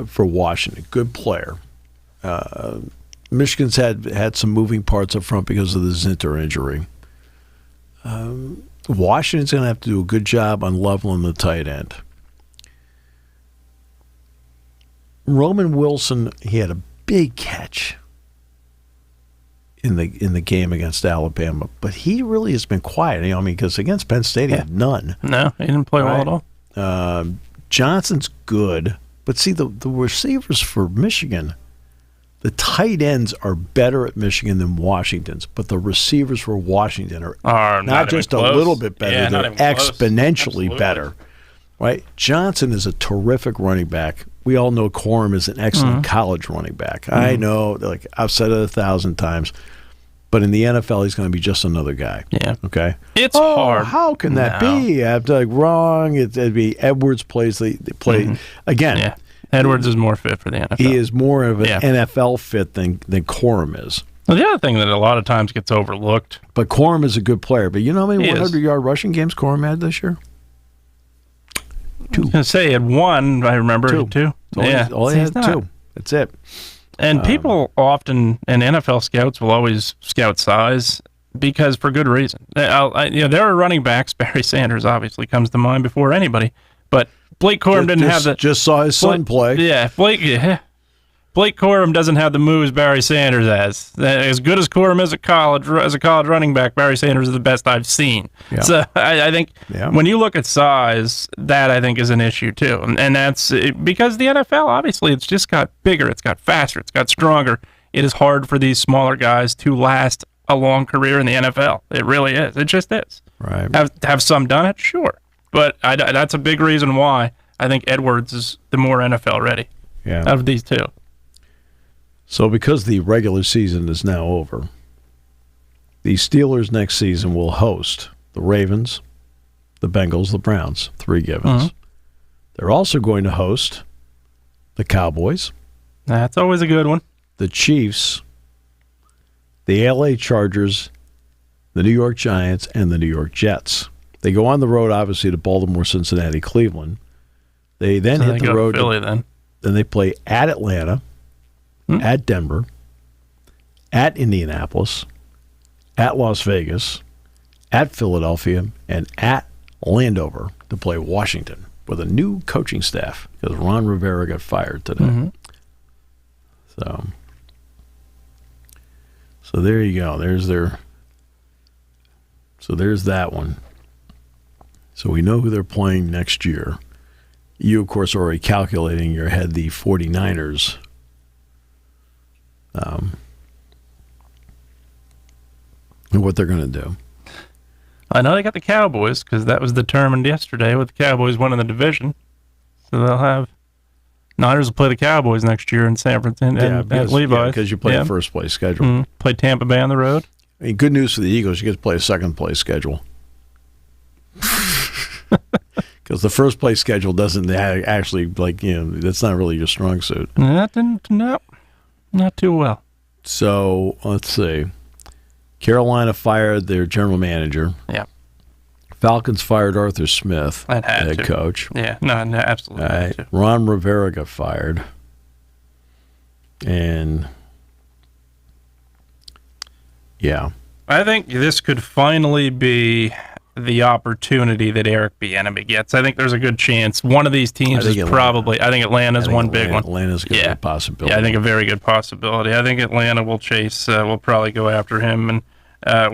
for Washington. Good player. Michigan's had some moving parts up front because of the Zinter injury. Washington's going to have to do a good job on leveling the tight end. Roman Wilson, he had a big catch in the game against Alabama, but he really has been quiet. Because against Penn State he had none. No, he didn't play well at all. Johnson's good, but see the receivers for Michigan, the tight ends are better at Michigan than Washington's, but the receivers for Washington are not just a little bit better, they're exponentially better. Right? Johnson is a terrific running back. We all know Corum is an excellent college running back. I know, I've said it 1,000 times, but in the NFL, he's going to be just another guy. Yeah. Okay? It's hard. How can that be? I'm wrong. It'd be Edwards plays. They play again. Yeah. Edwards is more fit for the NFL. He is more of an NFL fit than Corum is. Well, the other thing that a lot of times gets overlooked. But Corum is a good player. But you know how many 100-yard rushing games Corum had this year? 2. I was going to say, he had 1, I remember. 2. All he had 2. That's it. And people often, and NFL scouts will always scout size because for good reason. There are running backs. Barry Sanders obviously comes to mind before anybody. But Blake Corum didn't have the... Just saw his son play. Yeah, Blake Corum doesn't have the moves Barry Sanders has. As good as Corum is as a college running back, Barry Sanders is the best I've seen. Yeah. So I think when you look at size, that I think is an issue too. And that's because the NFL, obviously, it's just got bigger, it's got faster, it's got stronger. It is hard for these smaller guys to last a long career in the NFL. It really is. It just is. Right. Have some done it? Sure. But that's a big reason why I think Edwards is the more NFL ready out of these two. So because the regular season is now over, the Steelers next season will host the Ravens, the Bengals, the Browns, 3 givens. They're also going to host the Cowboys. That's always a good one. The Chiefs, the LA Chargers, the New York Giants, and the New York Jets. They go on the road, obviously, to Baltimore, Cincinnati, Cleveland. They then hit the road. Philly, then they play at Atlanta, at Denver, at Indianapolis, at Las Vegas, at Philadelphia, and at Landover to play Washington with a new coaching staff because Ron Rivera got fired today. So there you go. There's that one. So we know who they're playing next year. You, of course, are already calculating in your head the 49ers. And what they're going to do. I know they got the Cowboys because that was determined yesterday with the Cowboys winning the division. So they'll have Niners will play the Cowboys next year in San Francisco at Levi's. Because you play a first place schedule. Mm-hmm. Play Tampa Bay on the road. I mean, good news for the Eagles, you get to play a second place schedule. Because the first place schedule doesn't actually, that's not really your strong suit. Not too well. So, let's see. Carolina fired their general manager. Yeah. Falcons fired Arthur Smith, head to. coach. Yeah, no, absolutely. Had to. Ron Rivera got fired. And, yeah. I think this could finally be the opportunity that Eric Bieniemy gets. I think there's a good chance one of these teams is probably. I think Atlanta's one big one. Atlanta's a good possibility. Yeah, I think a very good possibility. I think Atlanta will chase. Will probably go after him, and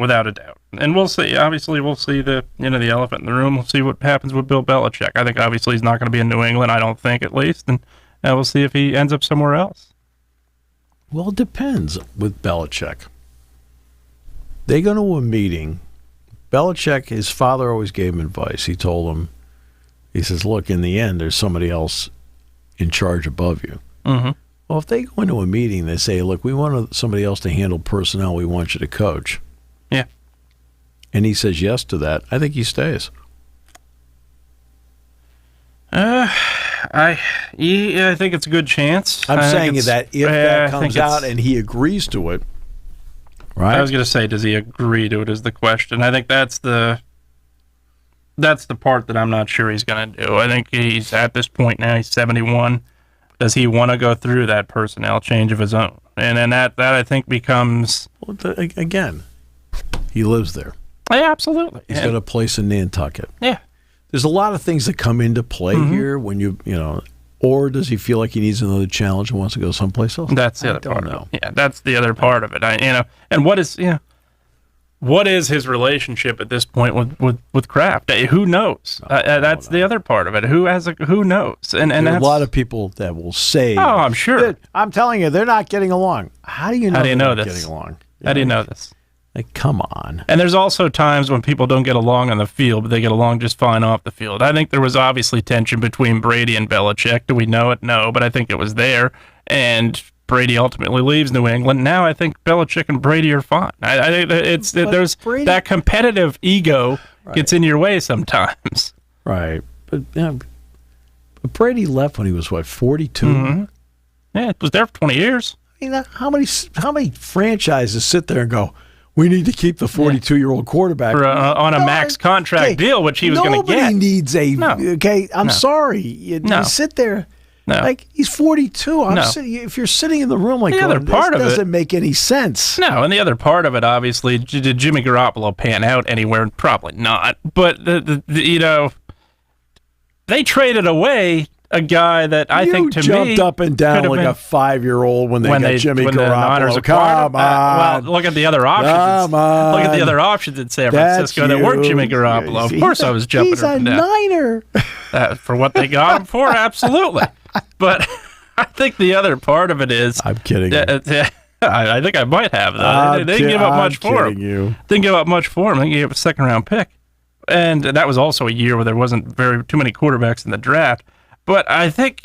without a doubt. And we'll see. Obviously, we'll see the elephant in the room. We'll see what happens with Bill Belichick. I think obviously he's not going to be in New England. I don't think, at least, and we'll see if he ends up somewhere else. Well, it depends with Belichick. They go to a meeting. Belichick, his father always gave him advice. He told him, he says, look, in the end, there's somebody else in charge above you. Mm-hmm. Well, if they go into a meeting, they say, look, we want somebody else to handle personnel. We want you to coach. Yeah. And he says yes to that. I think he stays. I think it's a good chance. I'm saying that if that comes out and he agrees to it, right? I was going to say, does he agree to it is the question. I think that's the part that I'm not sure he's going to do. I think he's at this point now, he's 71. Does he want to go through that personnel change of his own? And then that I think becomes... Well, again, he lives there. Yeah, absolutely. He's got a place in Nantucket. Yeah. There's a lot of things that come into play here when or does he feel like he needs another challenge and wants to go someplace else? That's the other part of it. Yeah, that's the other part of it. And what is his relationship at this point with Kraft? Who knows? That's the other part of it. Who knows? And there are a lot of people that will say, "Oh, I'm sure." I'm telling you, they're not getting along. How do you know? Getting along? How do you know this? Like, come on. And there's also times when people don't get along on the field, but they get along just fine off the field. I think there was obviously tension between Brady and Belichick. Do we know it? No, but I think it was there. And Brady ultimately leaves New England. Now I think Belichick and Brady are fine. I think there's Brady, that competitive ego gets in your way sometimes. Right. But Brady left when he was, 42? Mm-hmm. Yeah, it was there for 20 years. I mean, how many franchises sit there and go, we need to keep the 42-year-old quarterback on a max contract deal, which he was going to get. Nobody needs I'm sorry. You sit there. No. Like, he's 42. If you're sitting in the room like, this doesn't make any sense. No, and the other part of it, obviously, did Jimmy Garoppolo pan out anywhere? Probably not. But, they traded away a guy that I think to me jumped up and down like a 5-year-old when got Jimmy Garoppolo. Come on. Well, look at the other options. Look at the other options in San Francisco that weren't Jimmy Garoppolo. Of course I was jumping up and down. He's a Niner. For what they got him for, absolutely. But I think the other part of it is... I'm kidding you. I think I might have, though. They didn't give up much for him. Didn't give up much for him. They gave up a second-round pick. And that was also a year where there wasn't too many quarterbacks in the draft. But I think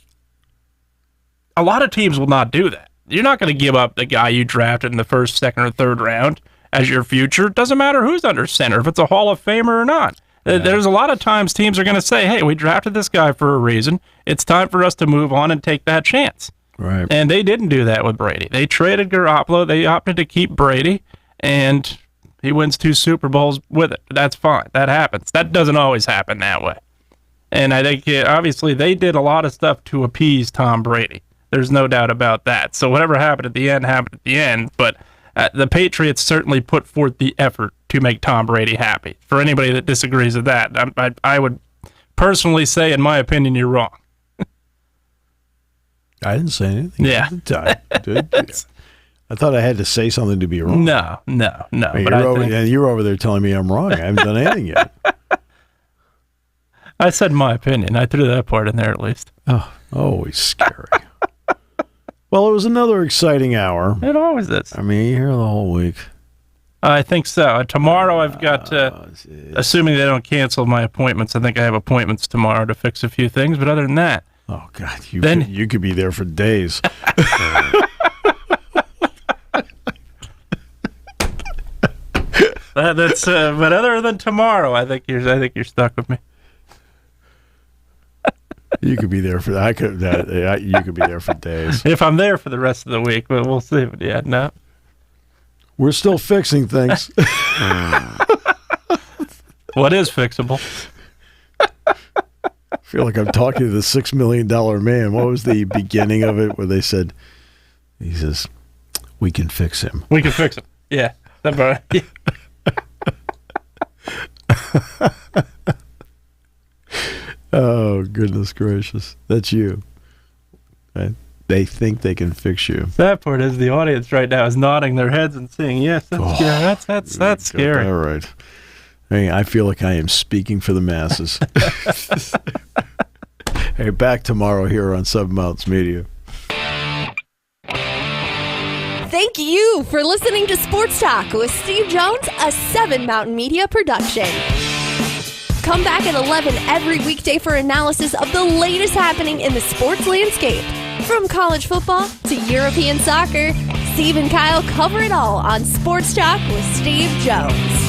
a lot of teams will not do that. You're not going to give up the guy you drafted in the first, second, or third round as your future. It doesn't matter who's under center, if it's a Hall of Famer or not. Yeah. There's a lot of times teams are going to say, hey, we drafted this guy for a reason. It's time for us to move on and take that chance. Right. And they didn't do that with Brady. They traded Garoppolo. They opted to keep Brady, and he wins 2 Super Bowls with it. That's fine. That happens. That doesn't always happen that way. And I think, obviously, they did a lot of stuff to appease Tom Brady. There's no doubt about that. So whatever happened at the end, happened at the end. But the Patriots certainly put forth the effort to make Tom Brady happy. For anybody that disagrees with that, I would personally say, in my opinion, you're wrong. I didn't say anything. Yeah. I thought I had to say something to be wrong. No. You're over there telling me I'm wrong. I haven't done anything yet. I said my opinion. I threw that part in there at least. Oh, always scary. Well, it was another exciting hour. It always is. I mean, you're here the whole week. I think so. Tomorrow I've got, assuming they don't cancel my appointments, I think I have appointments tomorrow to fix a few things. But other than that, Oh, God. You could be there for days. That's but other than tomorrow, I think you're stuck with me. You could be there for you could be there for days. If I'm there for the rest of the week, but we'll see. But yeah, no. We're still fixing things. What is fixable? I feel like I'm talking to the $6 million man. What was the beginning of it where they said, he says, we can fix him. We can fix him. Yeah. Oh, goodness gracious. That's you. Right? They think they can fix you. That part is the audience right now is nodding their heads and saying, yes, that's scary. All right. I feel like I am speaking for the masses. Hey, back tomorrow here on Seven Mountains Media. Thank you for listening to Sports Talk with Steve Jones, a Seven Mountain Media production. Come back at 11 every weekday for analysis of the latest happening in the sports landscape. From college football to European soccer, Steve and Kyle cover it all on Sports Talk with Steve Jones.